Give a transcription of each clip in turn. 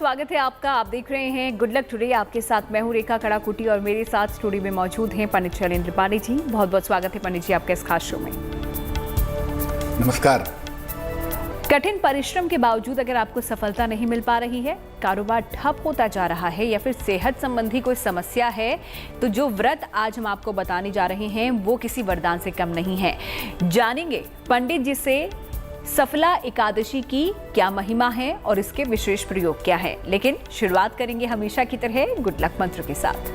स्वागत है आपका। आप देख रहे हैं गुड लक टुडे। आपके साथ मैं हूं रेखा कड़ाकुटी और मेरे साथ स्टूडियो में मौजूद हैं पंडित शैलेंद्र पांडे जी। बहुत बहुत स्वागत है पंडित जी आपका इस खास शो में। नमस्कार। कठिन परिश्रम के बावजूद अगर आपको सफलता नहीं मिल पा रही है, कारोबार ठप होता जा रहा है या फिर सेहत संबंधी कोई समस्या है, तो जो व्रत आज हम आपको बताने जा रहे हैं वो किसी वरदान से कम नहीं है। जानेंगे पंडित जी से सफला एकादशी की क्या महिमा है और इसके विशेष प्रयोग क्या है। लेकिन शुरुआत करेंगे हमेशा की तरह गुड लक मंत्र के साथ।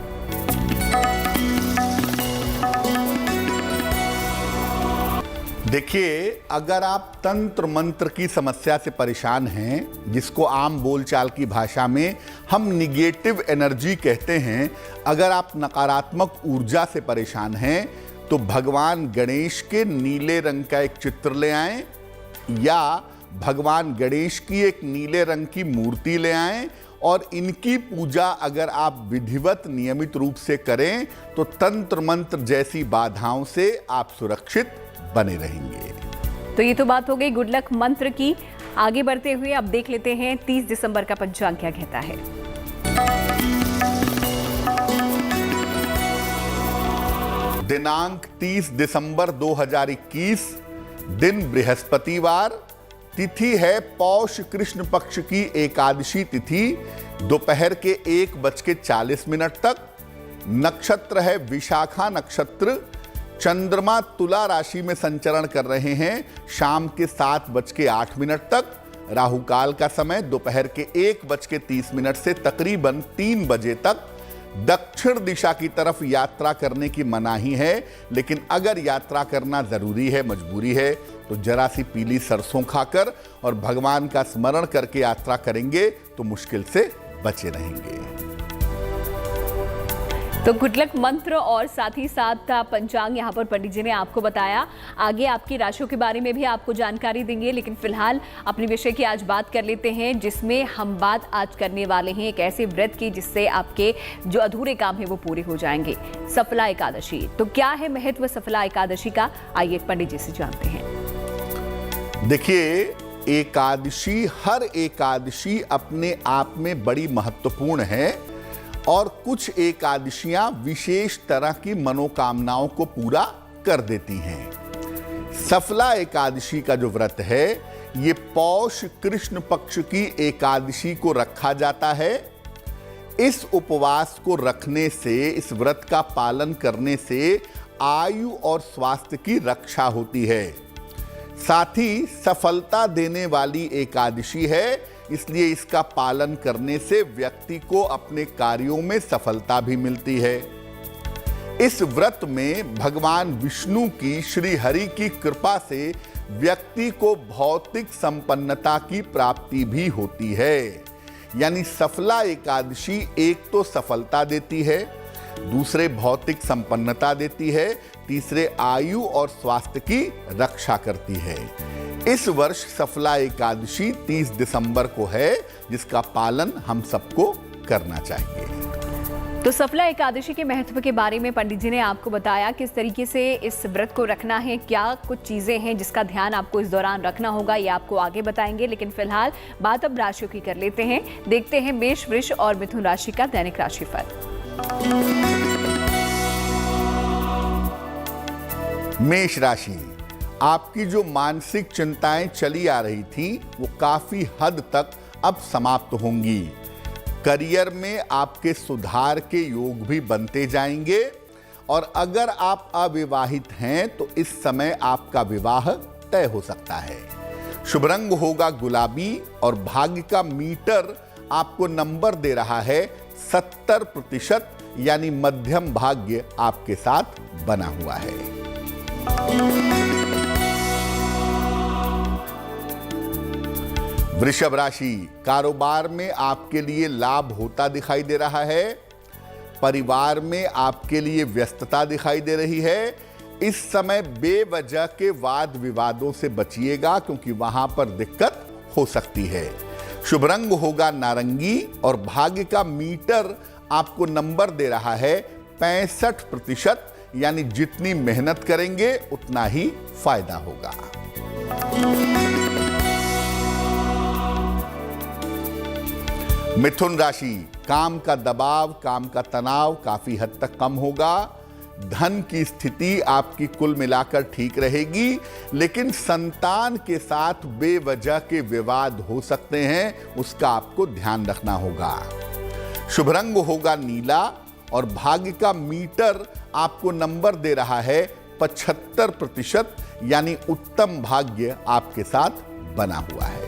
देखिए, अगर आप तंत्र मंत्र की समस्या से परेशान हैं, जिसको आम बोलचाल की भाषा में हम निगेटिव एनर्जी कहते हैं, अगर आप नकारात्मक ऊर्जा से परेशान हैं तो भगवान गणेश के नीले रंग का एक चित्र ले आएं या भगवान गणेश की एक नीले रंग की मूर्ति ले आएं और इनकी पूजा अगर आप विधिवत नियमित रूप से करें तो तंत्र मंत्र जैसी बाधाओं से आप सुरक्षित बने रहेंगे। तो ये तो बात हो गई गुड लक मंत्र की। आगे बढ़ते हुए अब देख लेते हैं 30 दिसंबर का पंचांग क्या कहता है। दिनांक 30 दिसंबर 2021, दिन बृहस्पतिवार, तिथि है पौष कृष्ण पक्ष की एकादशी तिथि, दोपहर के 1:40 तक। नक्षत्र है विशाखा नक्षत्र। चंद्रमा तुला राशि में संचरण कर रहे हैं शाम के 7:08 तक। राहु काल का समय दोपहर के 1:30 से तकरीबन 3 बजे तक। दक्षिण दिशा की तरफ यात्रा करने की मनाही है, लेकिन अगर यात्रा करना जरूरी है, मजबूरी है, तो जरा सी पीली सरसों खाकर और भगवान का स्मरण करके यात्रा करेंगे तो मुश्किल से बचे रहेंगे। तो गुड लक मंत्र और साथ ही साथ पंचांग यहाँ पर पंडित जी ने आपको बताया। आगे आपकी राशियों के बारे में भी आपको जानकारी देंगे, लेकिन फिलहाल अपने विषय की आज बात कर लेते हैं, जिसमें हम बात आज करने वाले हैं एक ऐसे व्रत की जिससे आपके जो अधूरे काम है वो पूरे हो जाएंगे। सफला एकादशी। तो क्या है महत्व सफला एकादशी का, आइए पंडित जी से जानते हैं। देखिए, एकादशी, हर एकादशी अपने आप में बड़ी महत्वपूर्ण है और कुछ एकादशियां विशेष तरह की मनोकामनाओं को पूरा कर देती हैं। सफला एकादशी का जो व्रत है, ये पौष कृष्ण पक्ष की एकादशी को रखा जाता है। इस उपवास को रखने से, इस व्रत का पालन करने से आयु और स्वास्थ्य की रक्षा होती है। साथ ही सफलता देने वाली एकादशी है, इसलिए इसका पालन करने से व्यक्ति को अपने कार्यों में सफलता भी मिलती है। इस व्रत में भगवान विष्णु की, श्री हरि की कृपा से व्यक्ति को भौतिक संपन्नता की प्राप्ति भी होती है। यानी सफला एकादशी एक तो सफलता देती है, दूसरे भौतिक संपन्नता देती है, तीसरे आयु और स्वास्थ्य की रक्षा करती है। इस वर्ष सफला एकादशी 30 दिसंबर को है, जिसका पालन हम सबको करना चाहिए। तो सफला एकादशी के महत्व के बारे में पंडित जी ने आपको बताया किस तरीके से इस व्रत को रखना है, क्या कुछ चीजें हैं जिसका ध्यान आपको इस दौरान रखना होगा, ये आपको आगे बताएंगे। लेकिन फिलहाल बात अब राशियों की कर लेते हैं। देखते हैं मेष, वृष और मिथुन राशि का दैनिक राशिफल। मेष राशि, आपकी जो मानसिक चिंताएं चली आ रही थी वो काफी हद तक अब समाप्त होंगी। करियर में आपके सुधार के योग भी बनते जाएंगे और अगर आप अविवाहित हैं तो इस समय आपका विवाह तय हो सकता है। शुभ रंग होगा गुलाबी और भाग्य का मीटर आपको नंबर दे रहा है 70%, यानी मध्यम भाग्य आपके साथ बना हुआ है। वृषभ राशि, कारोबार में आपके लिए लाभ होता दिखाई दे रहा है। परिवार में आपके लिए व्यस्तता दिखाई दे रही है। इस समय बेवजह के वाद विवादों से बचिएगा, क्योंकि वहां पर दिक्कत हो सकती है। शुभ रंग होगा नारंगी और भाग्य का मीटर आपको नंबर दे रहा है 65%, यानी जितनी मेहनत करेंगे उतना ही फायदा होगा। मिथुन राशि, काम का दबाव, काम का तनाव काफी हद तक कम होगा। धन की स्थिति आपकी कुल मिलाकर ठीक रहेगी, लेकिन संतान के साथ बेवजह के विवाद हो सकते हैं, उसका आपको ध्यान रखना होगा। शुभ रंग होगा नीला और भाग्य का मीटर आपको नंबर दे रहा है 75%, यानी उत्तम भाग्य आपके साथ बना हुआ है।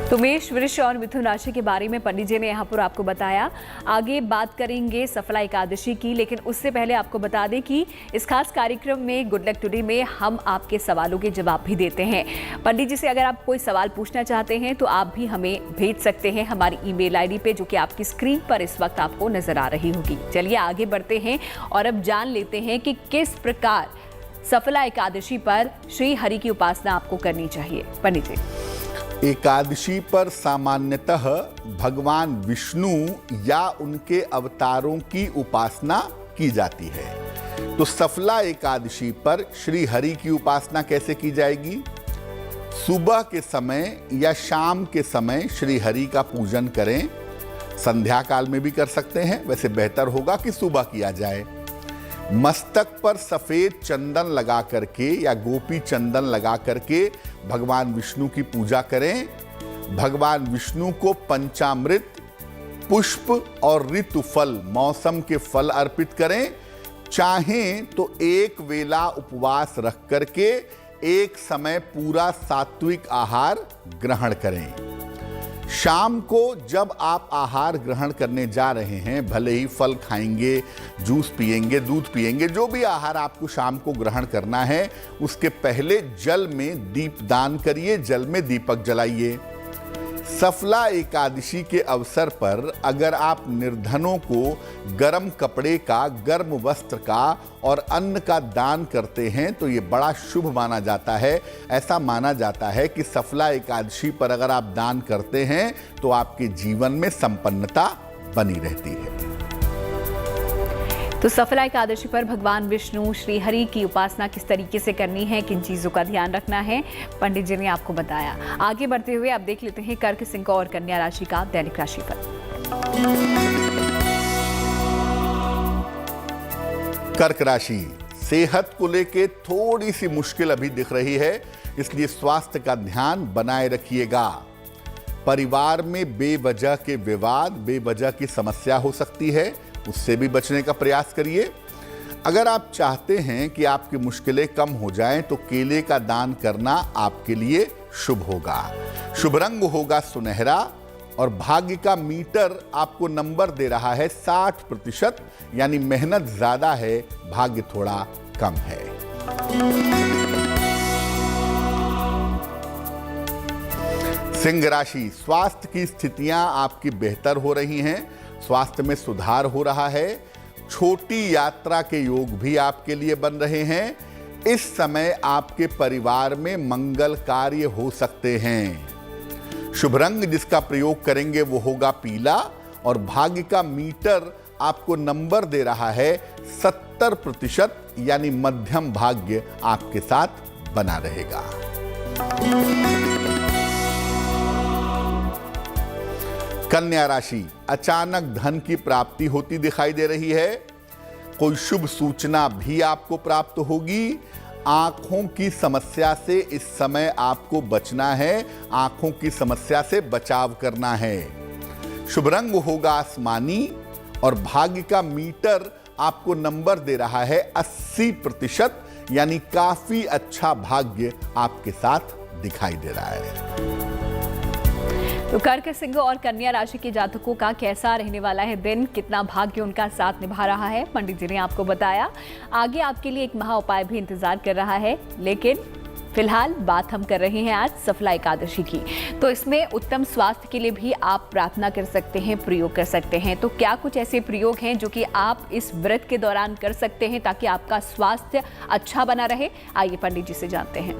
तो मेष, वृष और मिथुन राशि के बारे में पंडित जी ने यहाँ पर आपको बताया। आगे बात करेंगे सफला एकादशी की, लेकिन उससे पहले आपको बता दें कि इस खास कार्यक्रम में गुड लक टुडे में हम आपके सवालों के जवाब भी देते हैं। पंडित जी से अगर आप कोई सवाल पूछना चाहते हैं तो आप भी हमें भेज सकते हैं हमारी ईमेल आईडी पे, जो कि आपकी स्क्रीन पर इस वक्त आपको नजर आ रही होगी। चलिए आगे बढ़ते हैं और अब जान लेते हैं कि किस प्रकार सफला एकादशी पर श्री हरि की उपासना आपको करनी चाहिए। पंडित जी, एकादशी पर सामान्यतः भगवान विष्णु या उनके अवतारों की उपासना की जाती है। तो सफला एकादशी पर श्री हरि की उपासना कैसे की जाएगी? सुबह के समय या शाम के समय श्री हरि का पूजन करें। संध्या काल में भी कर सकते हैं, वैसे बेहतर होगा कि सुबह किया जाए। मस्तक पर सफेद चंदन लगा करके या गोपी चंदन लगा करके भगवान विष्णु की पूजा करें। भगवान विष्णु को पंचामृत, पुष्प और ऋतु फल, मौसम के फल अर्पित करें। चाहें तो एक वेला उपवास रख करके एक समय पूरा सात्विक आहार ग्रहण करें। शाम को जब आप आहार ग्रहण करने जा रहे हैं, भले ही फल खाएंगे, जूस पिएंगे, दूध पिएंगे, जो भी आहार आपको शाम को ग्रहण करना है, उसके पहले जल में दीपदान करिए, जल में दीपक जलाइए। सफला एकादशी के अवसर पर अगर आप निर्धनों को गर्म कपड़े का, गर्म वस्त्र का और अन्न का दान करते हैं तो ये बड़ा शुभ माना जाता है। ऐसा माना जाता है कि सफला एकादशी पर अगर आप दान करते हैं तो आपके जीवन में संपन्नता बनी रहती है। तो सफला एकादशी पर भगवान विष्णु, श्री हरि की उपासना किस तरीके से करनी है, किन चीजों का ध्यान रखना है, पंडित जी ने आपको बताया। आगे बढ़ते हुए आप देख लेते हैं कर्क, सिंह और कन्या राशि का दैनिक राशिफल। कर्क राशि, सेहत को लेके थोड़ी सी मुश्किल अभी दिख रही है, इसलिए स्वास्थ्य का ध्यान बनाए रखिएगा। परिवार में बेवजह के विवाद, बेवजह की समस्या हो सकती है, उससे भी बचने का प्रयास करिए। अगर आप चाहते हैं कि आपकी मुश्किलें कम हो जाएं तो केले का दान करना आपके लिए शुभ होगा। शुभ रंग होगा सुनहरा और भाग्य का मीटर आपको नंबर दे रहा है 60%, यानी मेहनत ज्यादा है, भाग्य थोड़ा कम है। सिंह राशि, स्वास्थ्य की स्थितियां आपकी बेहतर हो रही हैं, स्वास्थ्य में सुधार हो रहा है। छोटी यात्रा के योग भी आपके लिए बन रहे हैं। इस समय आपके परिवार में मंगल कार्य हो सकते हैं। शुभ रंग जिसका प्रयोग करेंगे वो होगा पीला और भाग्य का मीटर आपको नंबर दे रहा है 70%, यानी मध्यम भाग्य आपके साथ बना रहेगा। कन्या राशि, अचानक धन की प्राप्ति होती दिखाई दे रही है। कोई शुभ सूचना भी आपको प्राप्त होगी। आंखों की समस्या से इस समय आपको बचना है, आंखों की समस्या से बचाव करना है। शुभ रंग होगा आसमानी और भाग्य का मीटर आपको नंबर दे रहा है 80%, यानी काफी अच्छा भाग्य आपके साथ दिखाई दे रहा है। तो कर्क, सिंह और कन्या राशि के जातकों का कैसा रहने वाला है दिन, कितना भाग्य उनका साथ निभा रहा है, पंडित जी ने आपको बताया। आगे आपके लिए एक महा उपाय भी इंतजार कर रहा है, लेकिन फिलहाल बात हम कर रहे हैं आज सफला एकादशी की। तो इसमें उत्तम स्वास्थ्य के लिए भी आप प्रार्थना कर सकते हैं, प्रयोग कर सकते हैं। तो क्या कुछ ऐसे प्रयोग हैं जो कि आप इस व्रत के दौरान कर सकते हैं ताकि आपका स्वास्थ्य अच्छा बना रहे? आइए पंडित जी से जानते हैं।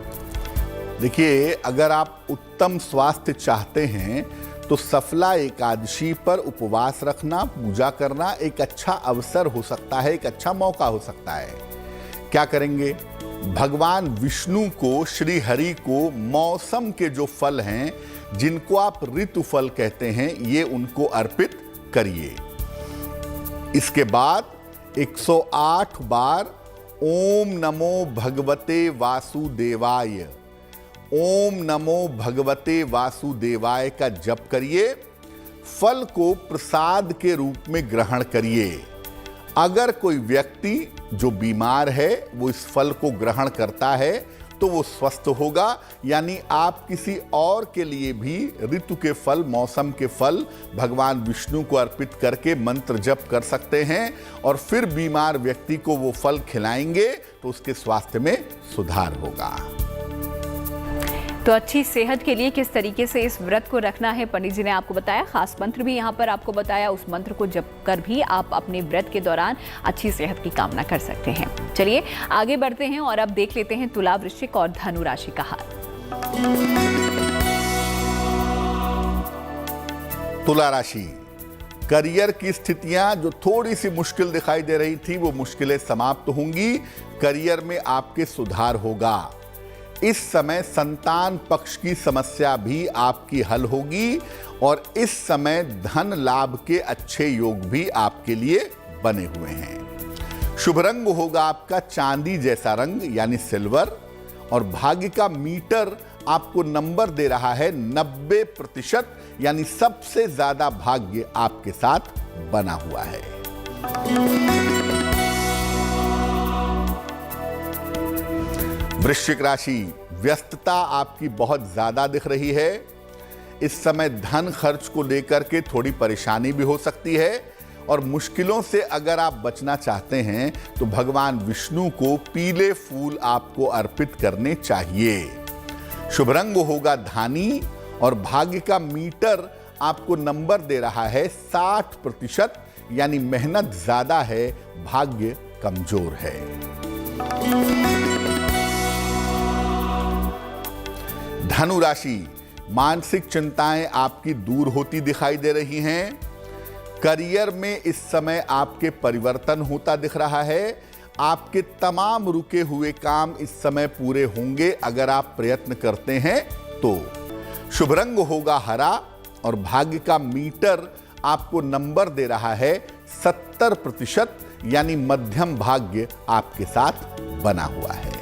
देखिए, अगर आप उत्तम स्वास्थ्य चाहते हैं तो सफला एकादशी पर उपवास रखना, पूजा करना एक अच्छा अवसर हो सकता है, एक अच्छा मौका हो सकता है। क्या करेंगे? भगवान विष्णु को, श्री हरि को मौसम के जो फल हैं, जिनको आप ऋतुफल कहते हैं, ये उनको अर्पित करिए। इसके बाद 108 बार ओम नमो भगवते वासुदेवाय, ओम नमो भगवते वासुदेवाय का जप करिए। फल को प्रसाद के रूप में ग्रहण करिए। अगर कोई व्यक्ति जो बीमार है वो इस फल को ग्रहण करता है तो वो स्वस्थ होगा। यानी आप किसी और के लिए भी ऋतु के फल, मौसम के फल भगवान विष्णु को अर्पित करके मंत्र जप कर सकते हैं और फिर बीमार व्यक्ति को वो फल खिलाएंगे तो उसके स्वास्थ्य में सुधार होगा। तो अच्छी सेहत के लिए किस तरीके से इस व्रत को रखना है पंडित जी ने आपको बताया, खास मंत्र भी यहाँ पर आपको बताया। उस मंत्र को जप कर भी आप अपने व्रत के दौरान अच्छी सेहत की कामना कर सकते हैं। चलिए आगे बढ़ते हैं और अब देख लेते हैं तुला, वृश्चिक और धनु राशि का हाल। तुला राशि, करियर की स्थितियां जो थोड़ी सी मुश्किल दिखाई दे रही थी वो मुश्किलें समाप्त होंगी। करियर में आपके सुधार होगा। इस समय संतान पक्ष की समस्या भी आपकी हल होगी और इस समय धन लाभ के अच्छे योग भी आपके लिए बने हुए हैं। शुभ रंग होगा आपका चांदी जैसा रंग यानी सिल्वर और भाग्य का मीटर आपको नंबर दे रहा है 90%, यानी सबसे ज्यादा भाग्य आपके साथ बना हुआ है। वृश्चिक राशि, व्यस्तता आपकी बहुत ज्यादा दिख रही है। इस समय धन खर्च को लेकर के थोड़ी परेशानी भी हो सकती है और मुश्किलों से अगर आप बचना चाहते हैं तो भगवान विष्णु को पीले फूल आपको अर्पित करने चाहिए। शुभ रंग होगा धानी और भाग्य का मीटर आपको नंबर दे रहा है 60%, यानी मेहनत ज्यादा है, भाग्य कमजोर है। धनु राशि, मानसिक चिंताएं आपकी दूर होती दिखाई दे रही हैं। करियर में इस समय आपके परिवर्तन होता दिख रहा है। आपके तमाम रुके हुए काम इस समय पूरे होंगे अगर आप प्रयत्न करते हैं तो। शुभ रंग होगा हरा और भाग्य का मीटर आपको नंबर दे रहा है 70%, यानी मध्यम भाग्य आपके साथ बना हुआ है।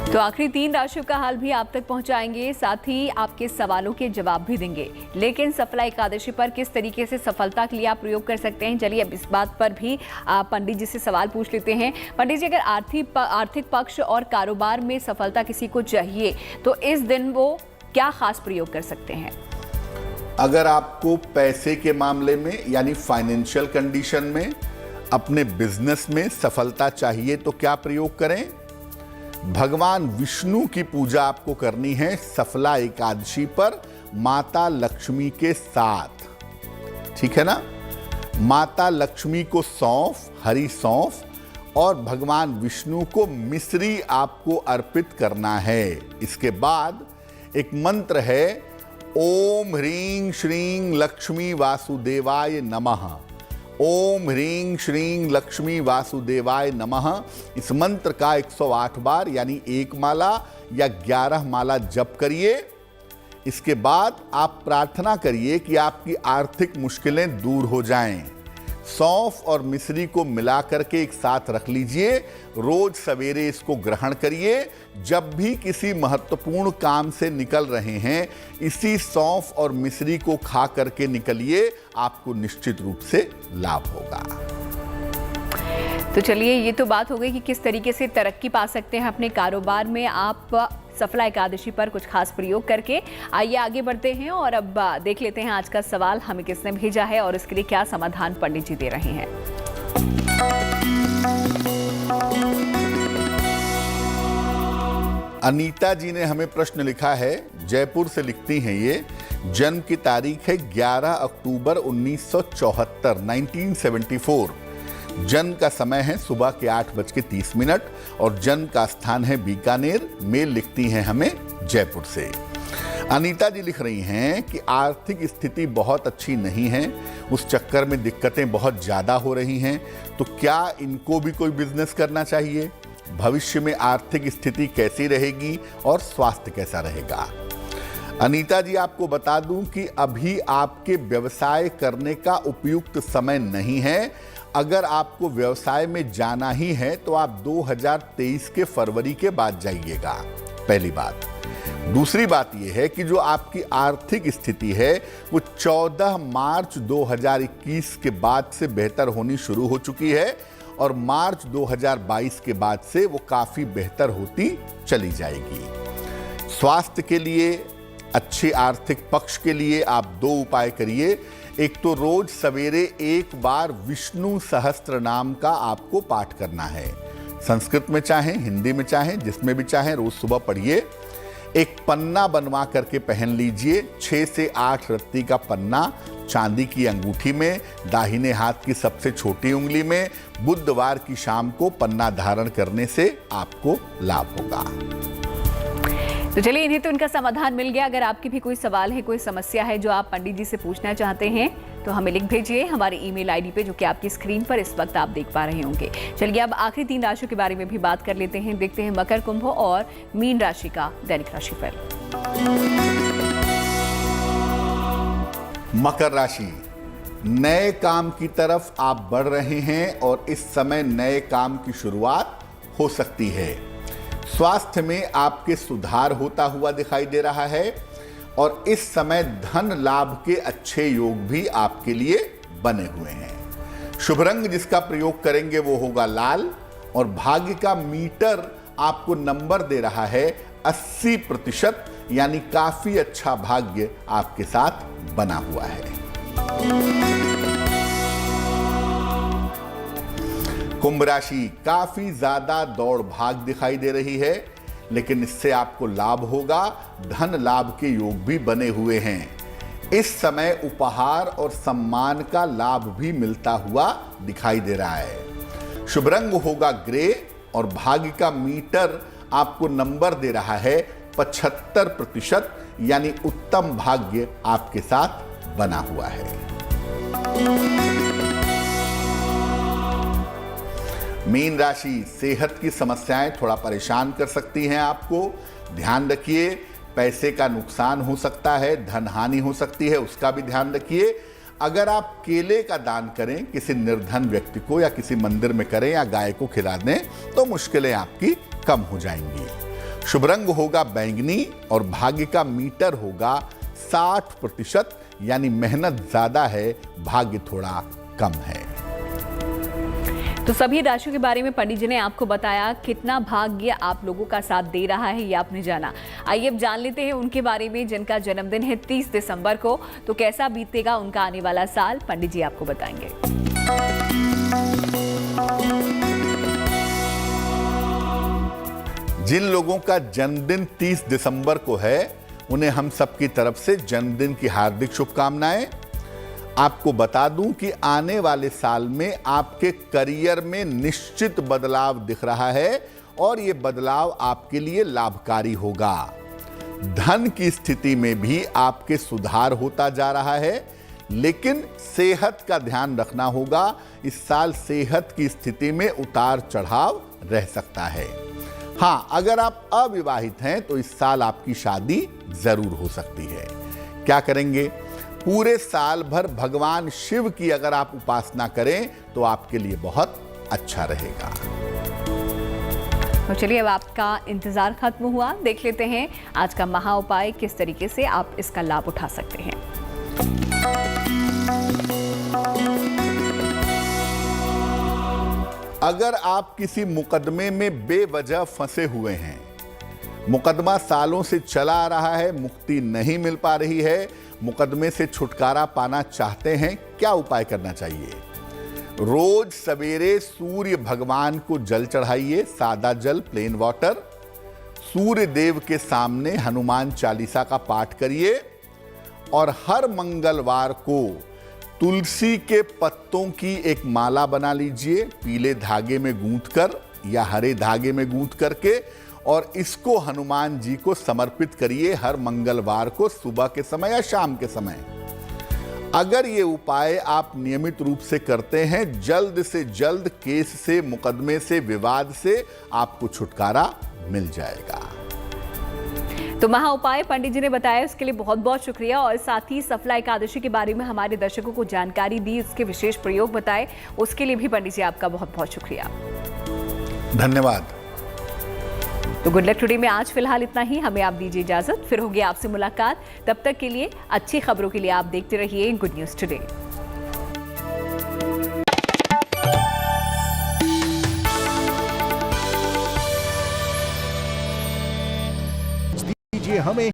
तो आखिरी 3 राशियों का हाल भी आप तक पहुंचाएंगे, साथ ही आपके सवालों के जवाब भी देंगे। लेकिन सफला एकादशी पर किस तरीके से सफलता के लिए आप प्रयोग कर सकते हैं, चलिए अब इस बात पर भी पंडित जी से सवाल पूछ लेते हैं। पंडित जी, अगर आर्थिक पक्ष और कारोबार में सफलता किसी को चाहिए तो इस दिन वो क्या खास प्रयोग कर सकते हैं? अगर आपको पैसे के मामले में यानी फाइनेंशियल कंडीशन में, अपने बिजनेस में सफलता चाहिए तो क्या प्रयोग करें? भगवान विष्णु की पूजा आपको करनी है सफला एकादशी पर माता लक्ष्मी के साथ, ठीक है ना। माता लक्ष्मी को सौंफ, हरी सौंफ और भगवान विष्णु को मिश्री आपको अर्पित करना है। इसके बाद एक मंत्र है, ओम ह्रीं श्रीं लक्ष्मी वासुदेवाय नमः। ओम ह्रीं श्रीं लक्ष्मी वासुदेवाय नमः। इस मंत्र का 108 बार यानी 1 माला या 11 माला जप करिए। इसके बाद आप प्रार्थना करिए कि आपकी आर्थिक मुश्किलें दूर हो जाएं। सौंफ और मिश्री को मिला करके एक साथ रख लीजिए। रोज सवेरे इसको ग्रहण करिए। जब भी किसी महत्वपूर्ण काम से निकल रहे हैं, इसी सौंफ और मिश्री को खा करके निकलिए, आपको निश्चित रूप से लाभ होगा। तो चलिए, ये तो बात हो गई कि किस तरीके से तरक्की पा सकते हैं अपने कारोबार में आप सफला एकादशी पर कुछ खास प्रयोग करके। आइए आगे बढ़ते हैं और अब देख लेते हैं आज का सवाल हमें किसने भेजा है और इसके लिए क्या समाधान पंडित जी दे रहे हैं। अनीता जी ने हमें प्रश्न लिखा है, जयपुर से लिखती हैं ये। जन्म की तारीख है 11 अक्टूबर 1974, 1974। जन्म का समय है सुबह के 8:30 और जन्म का स्थान है बीकानेर। मेल लिखती हैं हमें जयपुर से। अनीता जी लिख रही हैं कि आर्थिक स्थिति बहुत अच्छी नहीं है, उस चक्कर में दिक्कतें बहुत ज़्यादा हो रही हैं, तो क्या इनको भी कोई बिजनेस करना चाहिए? भविष्य में आर्थिक स्थिति कैसी रहेगी और स्वास्थ्य कैसा रहेगा? अनीता जी, आपको बता दूं कि अभी आपके व्यवसाय करने का उपयुक्त समय नहीं है। अगर आपको व्यवसाय में जाना ही है तो आप 2023 के फरवरी के बाद जाइएगा, पहली बात। दूसरी बात यह है कि जो आपकी आर्थिक स्थिति है वो 14 मार्च 2021 के बाद से बेहतर होनी शुरू हो चुकी है और मार्च 2022 के बाद से वो काफी बेहतर होती चली जाएगी। स्वास्थ्य के लिए, अच्छे आर्थिक पक्ष के लिए आप 2 उपाय करिए। एक तो रोज सवेरे एक बार विष्णु सहस्त्र नाम का आपको पाठ करना है। संस्कृत में चाहें, हिंदी में चाहें, जिसमें भी चाहें, रोज सुबह पढ़िए। एक पन्ना बनवा करके पहन लीजिए, 6 से 8 रत्ती का पन्ना, चांदी की अंगूठी में, दाहिने हाथ की सबसे छोटी उंगली में। बुधवार की शाम को पन्ना धारण करने से आपको लाभ होगा। तो चलिए, इन्हें तो इनका समाधान मिल गया। अगर आपकी भी कोई सवाल है, कोई समस्या है जो आप पंडित जी से पूछना चाहते हैं तो हमें लिख भेजिए हमारे ईमेल आईडी पे, जो कि आपकी स्क्रीन पर इस वक्त आप देख पा रहे होंगे। चलिए, अब आखिरी 3 राशियों के बारे में भी बात कर लेते हैं। देखते हैं मकर, कुंभ और मीन राशि का दैनिक राशिफल। मकर राशि, नए काम की तरफ आप बढ़ रहे हैं और इस समय नए काम की शुरुआत हो सकती है। स्वास्थ्य में आपके सुधार होता हुआ दिखाई दे रहा है और इस समय धन लाभ के अच्छे योग भी आपके लिए बने हुए हैं। शुभ रंग जिसका प्रयोग करेंगे वो होगा लाल और भाग्य का मीटर आपको नंबर दे रहा है 80%, यानी काफी अच्छा भाग्य आपके साथ बना हुआ है। कुंभ राशि, काफी ज्यादा दौड़ भाग दिखाई दे रही है, लेकिन इससे आपको लाभ होगा। धन लाभ के योग भी बने हुए हैं। इस समय उपहार और सम्मान का लाभ भी मिलता हुआ दिखाई दे रहा है। शुभ रंग होगा ग्रे और भाग्य का मीटर आपको नंबर दे रहा है 75%, यानी उत्तम भाग्य आपके साथ बना हुआ है। मीन राशि, सेहत की समस्याएं थोड़ा परेशान कर सकती हैं आपको। ध्यान रखिए, पैसे का नुकसान हो सकता है, धन हानि हो सकती है, उसका भी ध्यान रखिए। अगर आप केले का दान करें किसी निर्धन व्यक्ति को या किसी मंदिर में करें या गाय को खिला दें तो मुश्किलें आपकी कम हो जाएंगी। शुभ रंग होगा बैंगनी और भाग्य का मीटर होगा 60%, यानी मेहनत ज्यादा है, भाग्य थोड़ा कम है। तो सभी राशियों के बारे में पंडित जी ने आपको बताया। कितना भाग्य आप लोगों का साथ दे रहा है ये आपने जाना। आइए अब जान लेते हैं उनके बारे में जिनका जन्मदिन है 30 दिसंबर को। तो कैसा बीतेगा उनका आने वाला साल, पंडित जी आपको बताएंगे। जिन लोगों का जन्मदिन 30 दिसंबर को है उन्हें हम सबकी तरफ से जन्मदिन की हार्दिक शुभकामनाएं। आपको बता दूं कि आने वाले साल में आपके करियर में निश्चित बदलाव दिख रहा है और यह बदलाव आपके लिए लाभकारी होगा। धन की स्थिति में भी आपके सुधार होता जा रहा है, लेकिन सेहत का ध्यान रखना होगा। इस साल सेहत की स्थिति में उतार चढ़ाव रह सकता है। हाँ, अगर आप अविवाहित हैं तो इस साल आपकी शादी जरूर हो सकती है। क्या करेंगे? पूरे साल भर भगवान शिव की अगर आप उपासना करें तो आपके लिए बहुत अच्छा रहेगा। तो चलिए, अब आपका इंतजार खत्म हुआ। देख लेते हैं आज का महा उपाय, किस तरीके से आप इसका लाभ उठा सकते हैं। अगर आप किसी मुकदमे में बेवजह फंसे हुए हैं, मुकदमा सालों से चला आ रहा है, मुक्ति नहीं मिल पा रही है, मुकदमे से छुटकारा पाना चाहते हैं, क्या उपाय करना चाहिए? रोज सवेरे सूर्य भगवान को जल चढ़ाइए, सादा जल, प्लेन वाटर। सूर्य देव के सामने हनुमान चालीसा का पाठ करिए और हर मंगलवार को तुलसी के पत्तों की एक माला बना लीजिए, पीले धागे में गूंथकर या हरे धागे में गूंथ करके, और इसको हनुमान जी को समर्पित करिए हर मंगलवार को सुबह के समय या शाम के समय। अगर ये उपाय आप नियमित रूप से करते हैं, जल्द से जल्द केस से, मुकदमे से, विवाद से आपको छुटकारा मिल जाएगा। तो महा उपाय पंडित जी ने बताया, उसके लिए बहुत बहुत शुक्रिया। और साथ ही सफला एकादशी के बारे में हमारे दर्शकों को जानकारी दी, उसके विशेष प्रयोग बताए, उसके लिए भी पंडित जी आपका बहुत बहुत शुक्रिया। धन्यवाद। तो गुड लक टुडे में आज फिलहाल इतना ही। हमें आप दीजिए इजाजत, फिर होगी आपसे मुलाकात। तब तक के लिए अच्छी खबरों के लिए आप देखते रहिए गुड न्यूज टुडे। हमें